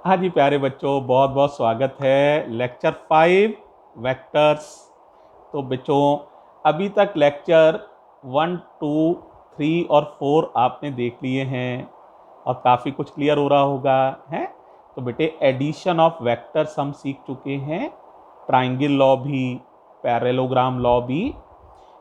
हाँ जी प्यारे बच्चों, बहुत बहुत स्वागत है लेक्चर 5 वेक्टर्स। तो बच्चों, अभी तक लेक्चर 1, 2, 3 और 4 आपने देख लिए हैं और काफ़ी कुछ क्लियर हो रहा होगा है। तो बेटे, एडिशन ऑफ वेक्टर्स हम सीख चुके हैं, ट्राइंगल लॉ भी, पैरेललोग्राम लॉ भी,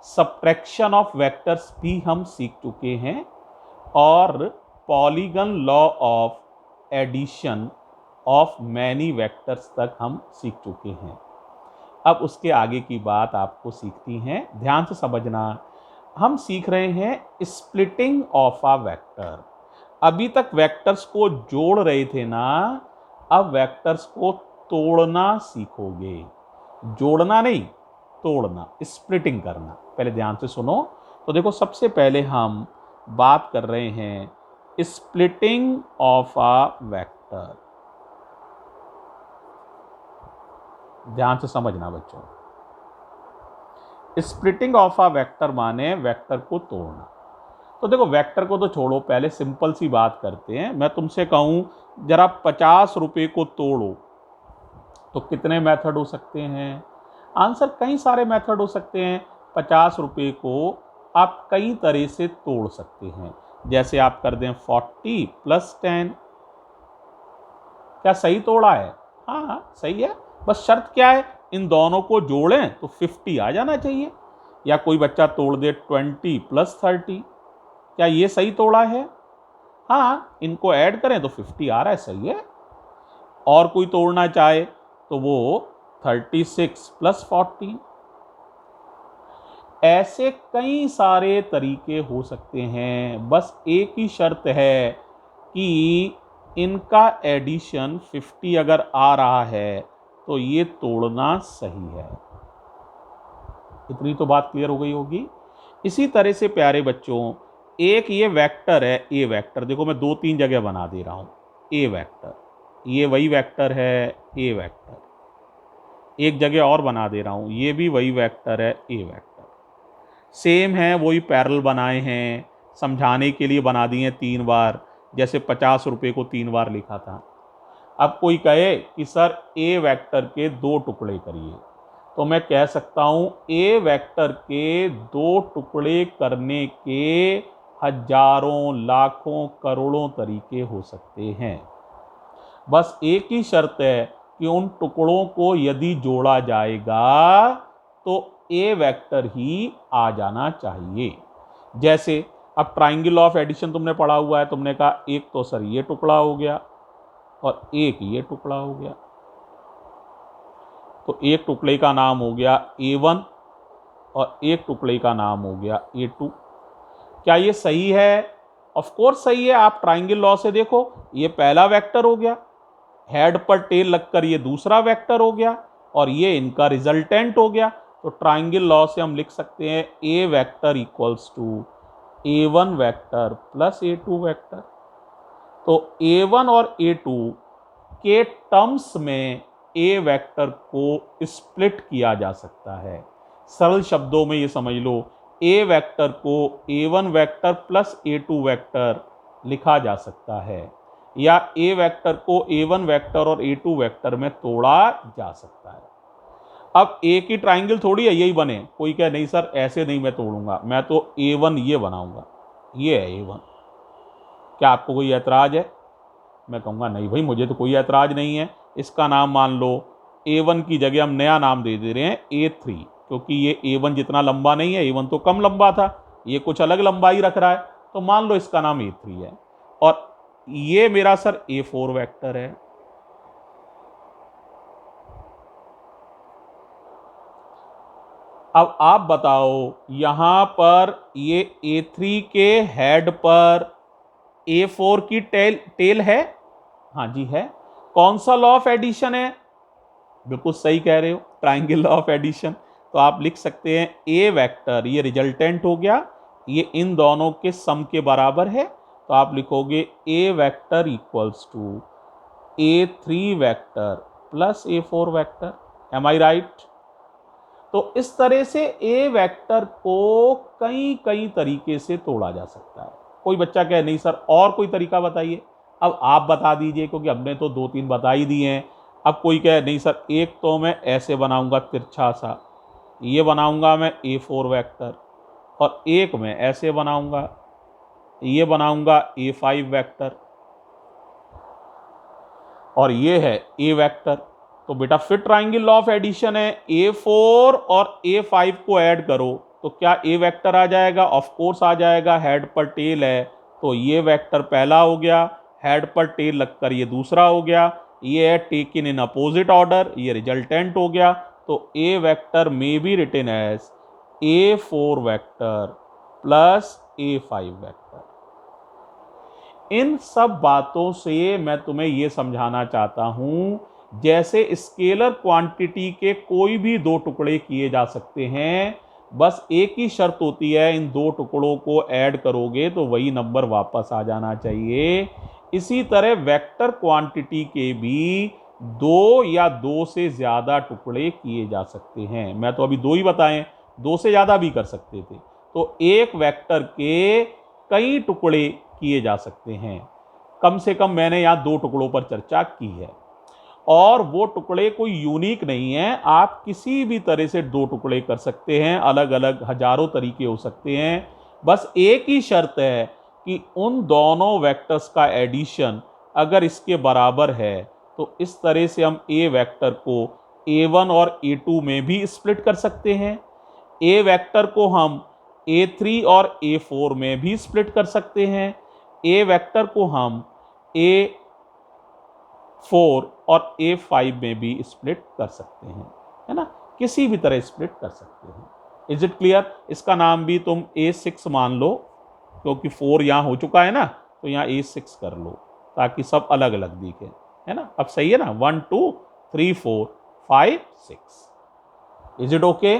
सब्ट्रैक्शन ऑफ वेक्टर्स भी हम सीख चुके हैं और polygon law of addition of many vectors तक हम सीख चुके हैं। अब उसके आगे की बात आपको सीखती हैं, ध्यान से समझना। हम सीख रहे हैं स्प्लिटिंग ऑफ अ वेक्टर। अभी तक वेक्टर्स को जोड़ रहे थे ना, अब वेक्टर्स को तोड़ना सीखोगे। जोड़ना नहीं, तोड़ना, स्प्लिटिंग करना। पहले ध्यान से सुनो। तो देखो, सबसे पहले हम बात कर रहे हैं स्प्लिटिंग ऑफ अ वेक्टर। ध्यान से समझना बच्चों, स्प्लिटिंग ऑफ अ वेक्टर माने वेक्टर को तोड़ना। तो देखो, वेक्टर को तो छोड़ो, पहले सिंपल सी बात करते हैं। मैं तुमसे कहूं जरा 50 रुपये को तोड़ो, तो कितने मेथड हो सकते हैं? आंसर कई सारे मेथड हो सकते हैं। 50 रुपये को आप कई तरह से तोड़ सकते हैं। जैसे आप कर दें 40 + 10। क्या सही तोड़ा है? हाँ हाँ सही है। बस शर्त क्या है, इन दोनों को जोड़ें तो 50 आ जाना चाहिए। या कोई बच्चा तोड़ दे 20 + 30। क्या ये सही तोड़ा है? हाँ, इनको ऐड करें तो 50 आ रहा है, सही है। और कोई तोड़ना चाहे तो वो 36 + 14। ऐसे कई सारे तरीके हो सकते हैं। बस एक ही शर्त है कि इनका एडिशन 50 अगर आ रहा है तो ये तोड़ना सही है। इतनी तो बात क्लियर हो गई होगी। इसी तरह से प्यारे बच्चों, एक ये वेक्टर है, ए वेक्टर। देखो, मैं 2-3 जगह बना दे रहा हूं ए वेक्टर। ये वही वेक्टर है, ए वेक्टर। एक जगह और बना दे रहा हूं, ये भी वही वेक्टर है, ए वेक्टर। सेम है, वही पैरेलल बनाए हैं, समझाने के लिए बना दिए 3 बार। जैसे 50 रुपये को 3 बार लिखा था। अब कोई कहे कि सर ए वेक्टर के 2 टुकड़े करिए, तो मैं कह सकता हूं ए वेक्टर के 2 टुकड़े करने के हजारों, लाखों, करोड़ों तरीके हो सकते हैं। बस एक ही शर्त है कि उन टुकड़ों को यदि जोड़ा जाएगा तो ए वेक्टर ही आ जाना चाहिए। जैसे अब ट्राइंगल ऑफ एडिशन तुमने पढ़ा हुआ है, तुमने कहा एक तो सर ये टुकड़ा हो गया और एक ये टुकड़ा हो गया, तो एक टुकड़े का नाम हो गया A1 और एक टुकड़े का नाम हो गया A2। क्या ये सही है? ऑफ कोर्स सही है। आप ट्राइंगल लॉ से देखो, ये पहला वेक्टर हो गया, हेड पर टेल लगकर ये दूसरा वेक्टर हो गया और ये इनका रिजल्टेंट हो गया। तो ट्राइंगल लॉ से हम लिख सकते हैं A vector equals to A1 vector plus A2 vector. तो A1 और A2 के टर्म्स में ए वेक्टर को स्प्लिट किया जा सकता है। सरल शब्दों में ये समझ लो, ए वेक्टर को A1 vector plus A2 vector लिखा जा सकता है, या ए वेक्टर को A1 वेक्टर और A2 वेक्टर में तोड़ा जा सकता है। अब एक ही ट्राइंगल थोड़ी है यही बने। कोई कहे नहीं सर ऐसे नहीं मैं तोड़ूंगा, मैं तो A1 ये बनाऊंगा, ये है A1। क्या आपको कोई ऐतराज है? मैं कहूँगा नहीं भाई, मुझे तो कोई ऐतराज नहीं है। इसका नाम मान लो A1 की जगह हम नया नाम दे दे रहे हैं A3, क्योंकि ये A1 जितना लंबा नहीं है, A1 तो कम लंबा था, ये कुछ अलग लंबाई रख रहा है, तो मान लो इसका नाम A3 है। और ये मेरा सर A4 वेक्टर है। अब आप बताओ, यहां पर ये A3 के हेड पर A4 की टेल है? हाँ जी है। कौन सा लॉ ऑफ एडिशन है? बिल्कुल सही कह रहे हो, ट्राइंगल लॉ ऑफ एडिशन। तो आप लिख सकते हैं ए वेक्टर, ये रिजल्टेंट हो गया, ये इन दोनों के सम के बराबर है। तो आप लिखोगे A vector equals to A3 vector plus A4 vector. Am I right? तो इस तरह से ए वेक्टर को कई कई तरीके से तोड़ा जा सकता है। कोई बच्चा कहे नहीं सर और कोई तरीका बताइए, अब आप बता दीजिए, क्योंकि हमने तो 2-3 बता ही दिए हैं। अब कोई कहे नहीं सर, एक तो मैं ऐसे बनाऊंगा तिरछा सा, ये बनाऊंगा मैं A4 वेक्टर, और एक मैं ऐसे बनाऊंगा, ये बनाऊंगा A5 वेक्टर, और ये है A वेक्टर। तो बेटा फिर ट्राइंगल लॉ ऑफ एडिशन है, A4 और A5 को ऐड करो तो क्या A वेक्टर आ जाएगा? ऑफ कोर्स आ जाएगा, हेड पर टेल है तो ये वेक्टर पहला हो गया, हेड पर टेल लगकर ये दूसरा हो गया, ये है टेकन इन अपोजिट ऑर्डर, ये रिजल्टेंट हो गया। तो A vector may be written as A4 vector plus A5 vector. इन सब बातों से मैं तुम्हें यह समझाना चाहता हूं, जैसे स्केलर क्वांटिटी के कोई भी दो टुकड़े किए जा सकते हैं, बस एक ही शर्त होती है, इन दो टुकड़ों को ऐड करोगे तो वही नंबर वापस आ जाना चाहिए। इसी तरह वेक्टर क्वांटिटी के भी दो या दो से ज्यादा टुकड़े किए जा सकते हैं। मैं तो अभी दो ही बताएं, दो से ज्यादा भी कर सकते थे। तो एक वेक्टर के कई टुकड़े किए जा सकते हैं। कम से कम मैंने यहां दो टुकड़ों पर चर्चा की है, और वो टुकड़े कोई यूनिक नहीं है, आप किसी भी तरह से दो टुकड़े कर सकते हैं, अलग अलग हजारों तरीके हो सकते हैं। बस एक ही शर्त है कि उन दोनों वेक्टर्स का एडिशन अगर इसके बराबर है, तो इस तरह से हम ए वेक्टर को A1 और A2 में भी स्प्लिट कर सकते हैं, ए वेक्टर को हम A3 और A4 में भी स्प्लिट कर सकते हैं, ए वेक्टर को हम A4 और A5 में भी स्प्लिट कर सकते हैं, है ना, किसी भी तरह स्प्लिट कर सकते हैं। Is it clear? इसका नाम भी तुम A6 मान लो, क्योंकि 4 यहाँ हो चुका है ना, तो यहाँ A6 कर लो ताकि सब अलग अलग दिखे, है ना। अब सही है ना, 1 2 3 4 5 6। Is it okay?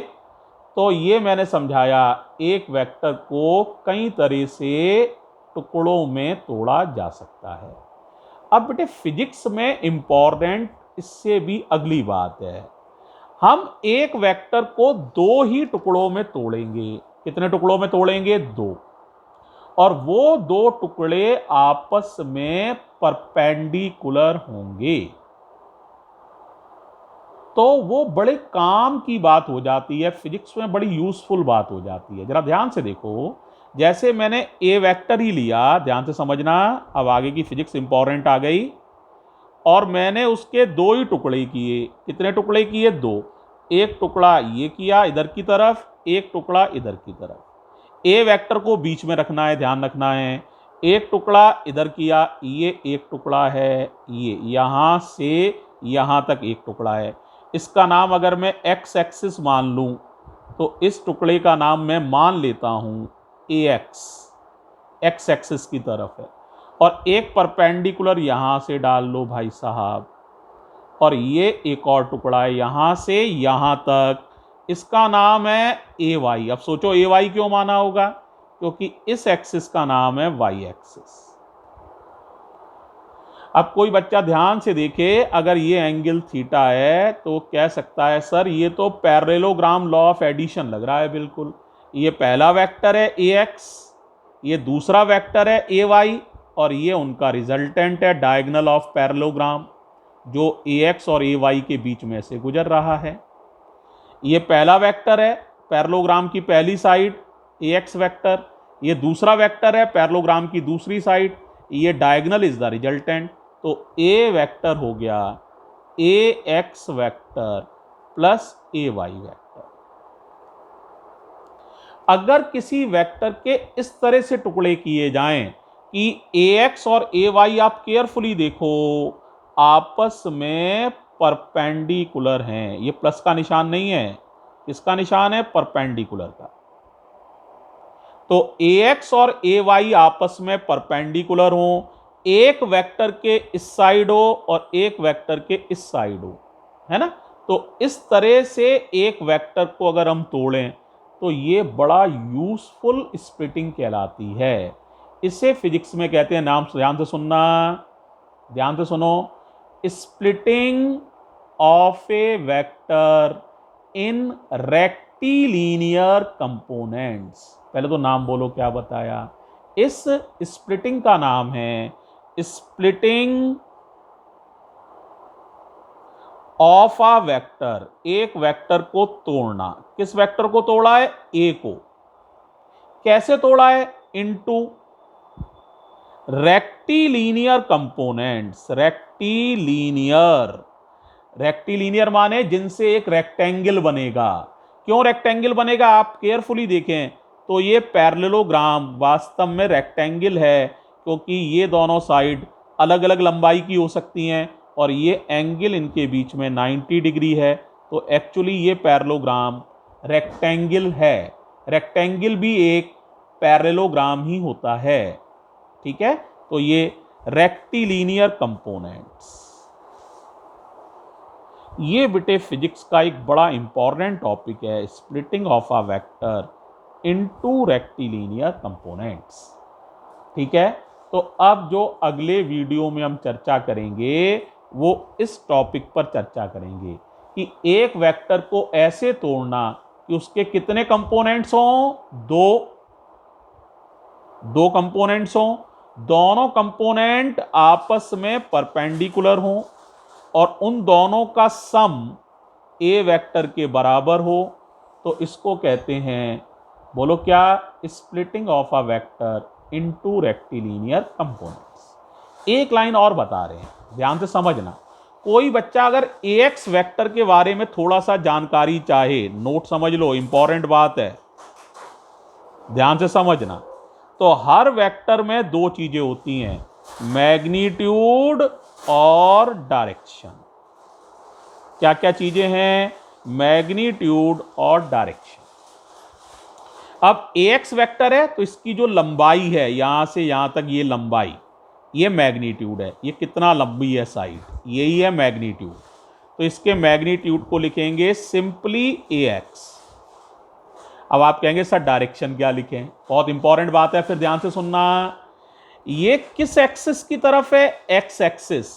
तो ये मैंने समझाया, एक वेक्टर को कई तरह से टुकड़ों में तोड़ा जा सकता है। अब बेटे फिजिक्स में इंपॉर्टेंट इससे भी अगली बात है, हम एक वेक्टर को दो ही टुकड़ों में तोड़ेंगे। कितने टुकड़ों में तोड़ेंगे? दो। और वो दो टुकड़े आपस में परपेंडिकुलर होंगे। तो वो बड़े काम की बात हो जाती है, फिजिक्स में बड़ी यूजफुल बात हो जाती है। जरा ध्यान से देखो, जैसे मैंने ए वेक्टर ही लिया, ध्यान से समझना, अब आगे की फिजिक्स इंपॉर्टेंट आ गई, और मैंने उसके दो ही टुकड़े किए। कितने टुकड़े किए? दो। एक टुकड़ा ये किया इधर की तरफ, एक टुकड़ा इधर की तरफ। ए वेक्टर को बीच में रखना है, ध्यान रखना है। एक टुकड़ा इधर किया, ये एक टुकड़ा है, ये यहां से यहां तक एक टुकड़ा है। इसका नाम अगर मैं एक्स एक्सिस मान लूं, तो इस टुकड़े का नाम मैं मान लेता हूं AX, एक्स एक्सिस की तरफ है। और एक परपेंडिकुलर यहां से डाल लो भाई साहब, और ये एक और टुकड़ा है यहां से यहां तक, इसका नाम है AY। अब सोचो AY क्यों माना होगा? क्योंकि इस एक्सिस का नाम है Y एक्सिस। अब कोई बच्चा ध्यान से देखे, अगर ये एंगल थीटा है तो कह सकता है सर ये तो पैरेललोग्राम लॉ ऑफ एडिशन लग रहा है। बिल्कुल, ये पहला वेक्टर है AX, ये दूसरा वेक्टर है AY, और ये उनका रिजल्टेंट है डायगोनल ऑफ पैरेललोग्राम जो AX और AY के बीच में से गुजर रहा है। ये पहला वेक्टर है पैरेललोग्राम की पहली साइड AX वेक्टर, ये दूसरा वेक्टर है पैरेललोग्राम की दूसरी साइड, ये डायगोनल इज द रिजल्टेंट। तो A वेक्टर हो गया AX vector plus AY vector. अगर किसी वेक्टर के इस तरह से टुकड़े किए जाएं कि AX और AY, आप केयरफुली देखो, आपस में परपेंडिकुलर हैं। ये प्लस का निशान नहीं है, किसका निशान है? परपेंडिकुलर का। तो AX और AY आपस में परपेंडिकुलर हो, एक वेक्टर के इस साइड हो और एक वेक्टर के इस साइड हो, है ना। तो इस तरह से एक वेक्टर को अगर हम तोड़ें तो ये बड़ा यूजफुल स्प्लिटिंग कहलाती है। इसे फिजिक्स में कहते हैं, नाम ध्यान से सुनना, ध्यान से सुनो, splitting of A vector in rectilinear components. पहले तो नाम बोलो, क्या बताया? इस स्प्लिटिंग का नाम है स्प्लिटिंग ऑफ अ वेक्टर, एक वेक्टर को तोड़ना। किस वेक्टर को तोड़ा है? ए को। कैसे तोड़ा है? Into rectilinear components. Rectilinear, rectilinear माने जिनसे एक रेक्टेंगल बनेगा। क्यों रेक्टेंगल बनेगा? आप केयरफुली देखें तो ये पैरेललोग्राम वास्तव में रेक्टेंगल है, क्योंकि ये दोनों साइड अलग अलग लंबाई की हो सकती हैं और ये एंगल इनके बीच में 90 डिग्री है। तो एक्चुअली ये पैरेललोग्राम रेक्टेंगल है। रेक्टेंगल भी एक पैरेललोग्राम ही होता है। ठीक है, तो ये रेक्टिलीनियर कंपोनेंट्स, ये बेटे फिजिक्स का एक बड़ा इंपॉर्टेंट टॉपिक है, splitting of a vector into rectilinear components. ठीक है, तो अब जो अगले वीडियो में हम चर्चा करेंगे वो इस टॉपिक पर चर्चा करेंगे कि एक वेक्टर को ऐसे तोड़ना कि उसके कितने कंपोनेंट्स हों? दो कंपोनेंट्स हों, दोनों कंपोनेंट आपस में परपेंडिकुलर हों और उन दोनों का सम ए वेक्टर के बराबर हो, तो इसको कहते हैं, बोलो क्या? Splitting of a vector into rectilinear components. एक लाइन और बता रहे हैं, ध्यान से समझना। कोई बच्चा अगर एक्स वेक्टर के बारे में थोड़ा सा जानकारी चाहे, नोट समझ लो, इंपॉर्टेंट बात है, ध्यान से समझना। तो हर वेक्टर में दो चीजें होती हैं, मैग्नीट्यूड और डायरेक्शन। क्या क्या चीजें हैं? मैग्नीट्यूड और डायरेक्शन। अब एक्स वेक्टर है तो इसकी जो लंबाई है यहां से यहां तक, ये लंबाई, ये मैग्नीट्यूड है। ये कितना लंबी है साइड, यही है मैग्नीट्यूड। तो इसके मैग्नीट्यूड को लिखेंगे सिंपली ए एक्स। अब आप कहेंगे सर डायरेक्शन क्या लिखें? बहुत इंपॉर्टेंट बात है, फिर ध्यान से सुनना। ये किस एक्सिस की तरफ है? X axis.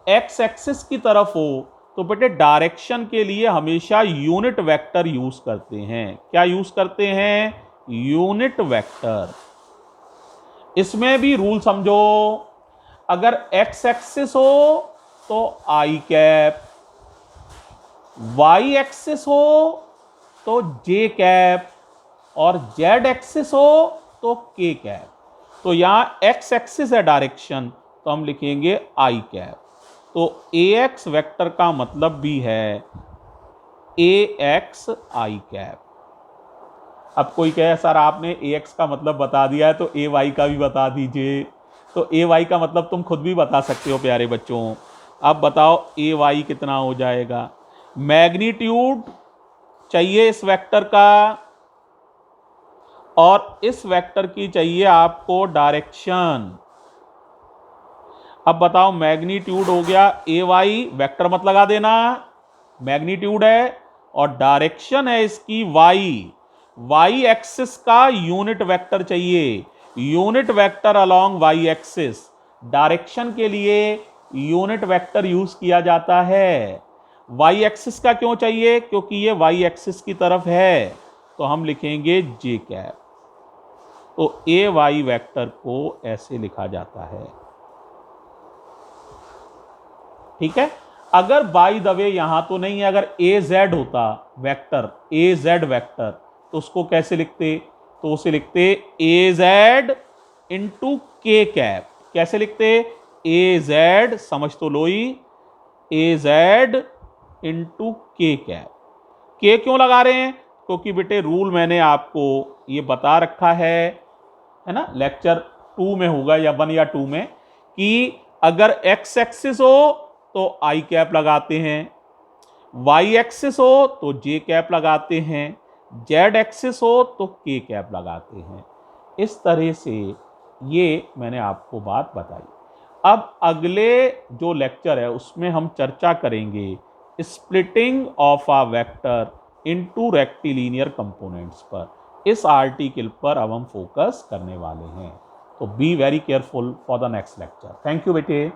एक्स एक्सिस की तरफ हो तो बेटे डायरेक्शन के लिए हमेशा यूनिट वेक्टर यूज करते हैं। क्या यूज करते हैं? Unit vector. इसमें भी रूल समझो, अगर एक्स एक्सिस हो तो आई कैप, वाई एक्सिस हो तो जे कैप, और जेड एक्सिस हो तो के कैप। तो यहां एक्स एक्सिस है डायरेक्शन, तो हम लिखेंगे आई कैप। तो ए एक्स वेक्टर का मतलब भी है ए एक्स आई कैप। अब कोई कहे सर आपने ए एक्स का मतलब बता दिया है तो ए वाई का भी बता दीजिए। तो ए वाई का मतलब तुम खुद भी बता सकते हो प्यारे बच्चों। अब बताओ ए वाई कितना हो जाएगा? मैग्नीट्यूड चाहिए इस वेक्टर का और इस वेक्टर की चाहिए आपको डायरेक्शन। अब बताओ, मैग्नीट्यूड हो गया ए वाई, वेक्टर मत लगा देना, मैग्नीट्यूड है, और डायरेक्शन है इसकी वाई। वाई एक्सिस का यूनिट वेक्टर चाहिए, unit vector along y axis. Direction के लिए यूनिट वेक्टर यूज किया जाता है। वाई एक्सिस का क्यों चाहिए? क्योंकि ये वाई एक्सिस की तरफ है, तो हम लिखेंगे जे कैप। तो ए वाई वेक्टर को ऐसे लिखा जाता है। ठीक है, अगर बाय द वे यहां तो नहीं है, अगर ए जेड होता वेक्टर, ए जेड वेक्टर, तो उसको कैसे लिखते? तो उसे लिखते ए जेड इंटू के कैप। कैसे लिखते? ए जेड, समझ तो लो ही, ए जेड इंटू के कैप। के क्यों लगा रहे हैं? क्योंकि बेटे रूल मैंने आपको ये बता रखा है ना, लेक्चर 2 में होगा या 1 या 2 में, कि अगर एक्स एक्सिस हो तो आई कैप लगाते हैं, वाई एक्सिस हो तो जे कैप लगाते हैं, जेड एक्सिस हो तो के कैप लगाते हैं। इस तरह से ये मैंने आपको बात बताई। अब अगले जो लेक्चर है उसमें हम चर्चा करेंगे splitting of a vector into rectilinear components पर। इस आर्टिकल पर अब हम फोकस करने वाले हैं। तो be very careful for the next lecture. Thank you बेटे।